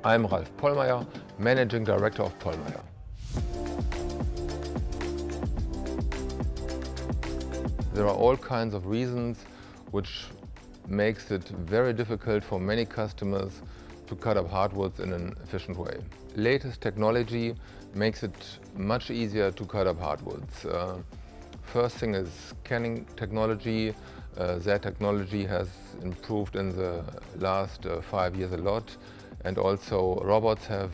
I'm Ralf Pollmeier, Managing Director of Pollmeier. There are all kinds of reasons which makes it very difficult for many customers to cut up hardwoods in an efficient way. Latest technology makes it much easier to cut up hardwoods. First thing is scanning technology. That technology has improved in the last 5 years a lot, and also robots have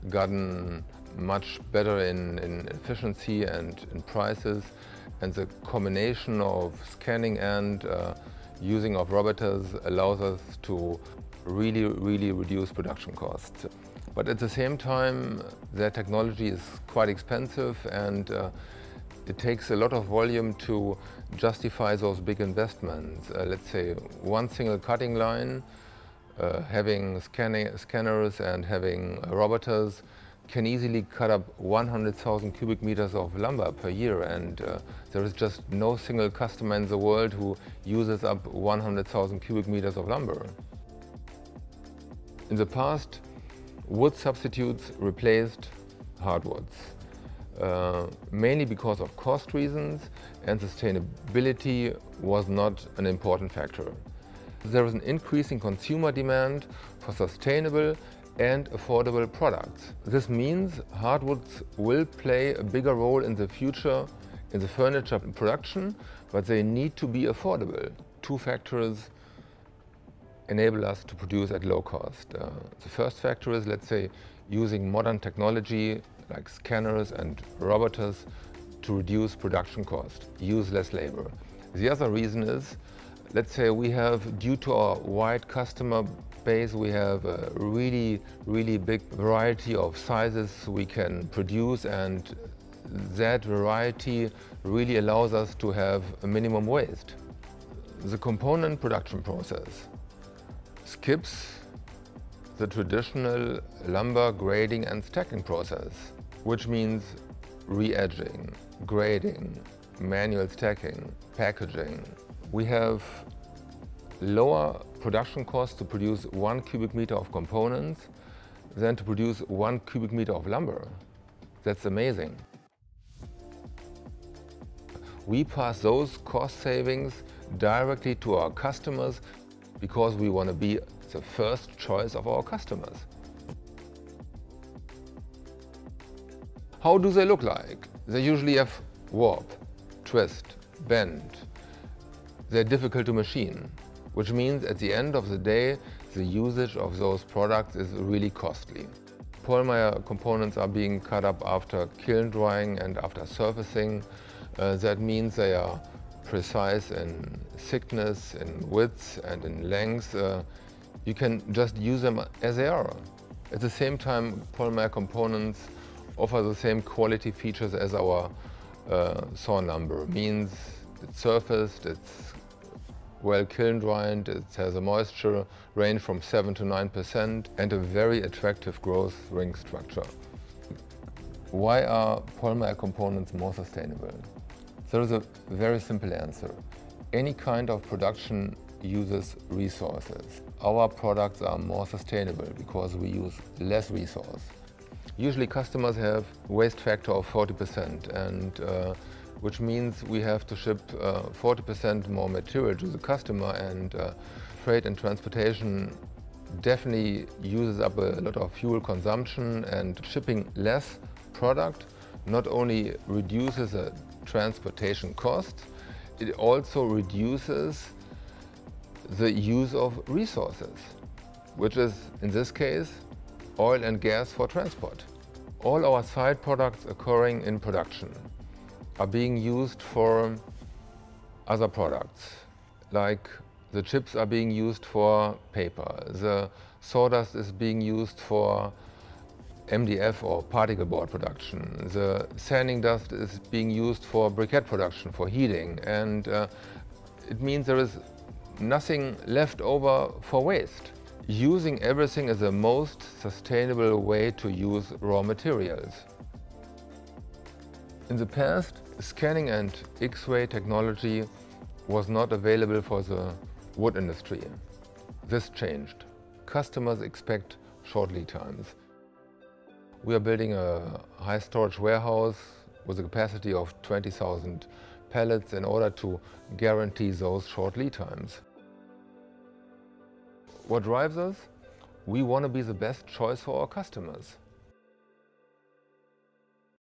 gotten much better in efficiency and in prices, and the combination of scanning and using of robots allows us to really reduce production costs. But at the same time, their technology is quite expensive, and it takes a lot of volume to justify those big investments. Let's say one single cutting line, having scanners and having robots can easily cut up 100,000 cubic meters of lumber per year, and there is just no single customer in the world who uses up 100,000 cubic meters of lumber. In the past, wood substitutes replaced hardwoods, mainly because of cost reasons, and sustainability was not an important factor. There is an increasing consumer demand for sustainable and affordable products. This means hardwoods will play a bigger role in the future in the furniture production, but they need to be affordable. Two factors enable us to produce at low cost. The first factor is, let's say, using modern technology like scanners and robots to reduce production cost, use less labor. The other reason is, let's say we have, due to our wide customer base, we have a really big variety of sizes we can produce, and that variety really allows us to have a minimum waste. The component production process skips the traditional lumber grading and stacking process, which means re-edging, grading, manual stacking, packaging. We have lower production costs to produce 1 cubic meter of components than to produce 1 cubic meter of lumber. That's amazing. We pass those cost savings directly to our customers because we want to be the first choice of our customers. How do they look like? They usually have warp, twist, bend. They're difficult to machine, which means at the end of the day, the usage of those products is really costly. Pollmeier components are being cut up after kiln drying and after surfacing. That means they are precise in thickness, in width and in length. You can just use them as they are. At the same time, Pollmeier components offer the same quality features as our sawn lumber. Means it's surfaced, it's well kiln-dried, it has a moisture range from 7 to 9% and a very attractive growth ring structure. Why are Pollmeier components more sustainable? There is a very simple answer. Any kind of production uses resources. Our products are more sustainable because we use less resource. Usually customers have waste factor of 40%, and which means we have to ship 40% more material to the customer, and freight and transportation definitely uses up a lot of fuel consumption, and shipping less product not only reduces the transportation cost, it also reduces the use of resources, which is in this case oil and gas for transport. All our side products occurring in production are being used for other products, like the chips are being used for paper, the sawdust is being used for MDF or particle board production, the sanding dust is being used for briquette production, for heating, and it means there is nothing left over for waste. Using everything is the most sustainable way to use raw materials. In the past, scanning and X-ray technology was not available for the wood industry. This changed. Customers expect short lead times. We are building a high storage warehouse with a capacity of 20,000 pallets in order to guarantee those short lead times. What drives us? We want to be the best choice for our customers.